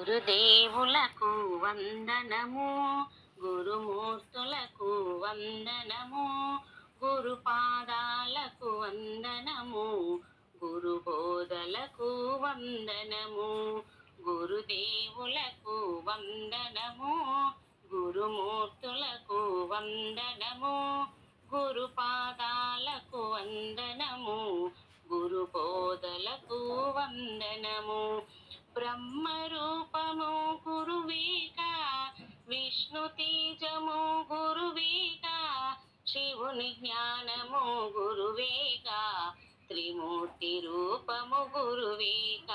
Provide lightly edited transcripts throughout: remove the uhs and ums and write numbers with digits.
గురుదేవులకు వందనము, గురుమూర్తులకు వందనము, గురుపాదాలకు వందనము, గురుబోధలకు వందనము. గురుదేవులకు వందనము, గురుమూర్తులకు వందనము, గురుపాదాలకు వందనము, గురుబోధలకు వందనము. బ్రహ్మరూపము గురువేక, విష్ణు తేజము గురువేక, శివుని జ్ఞానము గురువేక, త్రిమూర్తి రూపము గురువేక.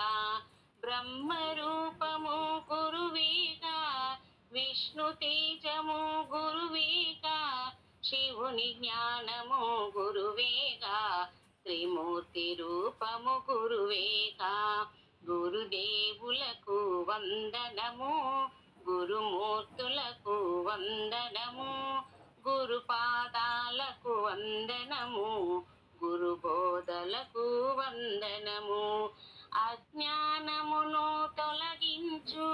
బ్రహ్మరూపము గురువేక, విష్ణు తేజము గురువేక, శివుని జ్ఞానము గురువేక, త్రిమూర్తి రూపము గురువేక. గురుదేవులకు వందనము, గురుమూర్తులకు వందనము, గురుపాదాలకు వందనము, గురుబోధలకు వందనము. అజ్ఞానమును తొలగించు,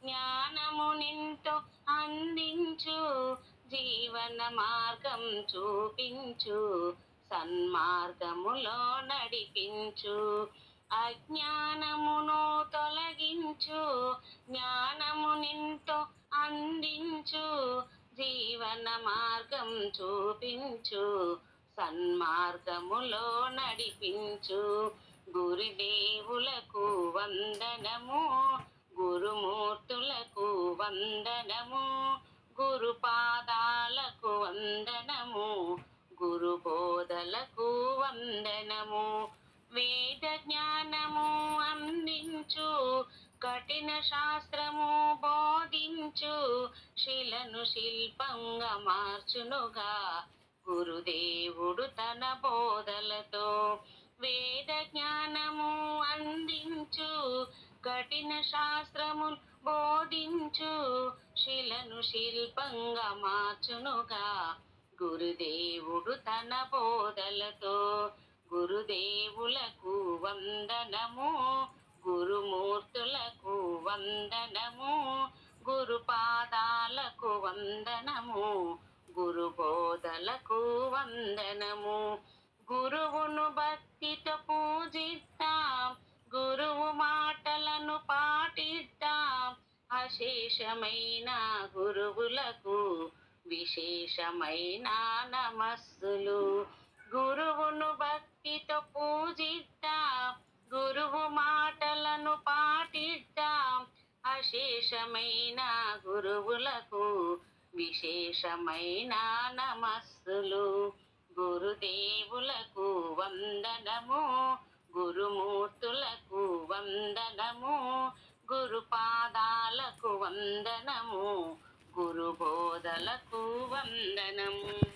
జ్ఞానమునింతో అందించు, జీవన మార్గం చూపించు, సన్మార్గములో నడిపించు. అజ్ఞానమును తొలగించు, జ్ఞానమునింతో అందించు, జీవన మార్గం చూపించు, సన్మార్గములో నడిపించు. గురుదేవులకు వందనము, గురుమూర్తులకు వందనము, గురుపాదాలకు వందనము, గురుబోధలకు వందనము. వేద జ్ఞానము అందించు, కఠిన శాస్త్రము బోధించు, శిలను శిల్పంగా మార్చునుగా గురుదేవుడు తన బోధలతో. వేద జ్ఞానము అందించు, కఠిన శాస్త్రము బోధించు, శిలను శిల్పంగా మార్చునుగా గురుదేవుడు తన బోధలతో. గురుదేవులకు వందనము, గురుమూర్తులకు వందనము, గురుపాదాలకు వందనము, గురుబోధలకు వందనము. గురువును భక్తితో పూజిద్దాం, గురువు మాటలను పాటిద్దాం, అశేషమైన గురువులకు విశేషమైన నమస్సులు. గురువును భక్తితో పూజిద్దాం, గురువు మాటలను పాటిద్దాం, అశేషమైన గురువులకు విశేషమైన నమస్సులు. గురుదేవులకు వందనము, గురుమూర్తులకు వందనము, గురుపాదాలకు వందనము, గురుబోధలకు వందనము.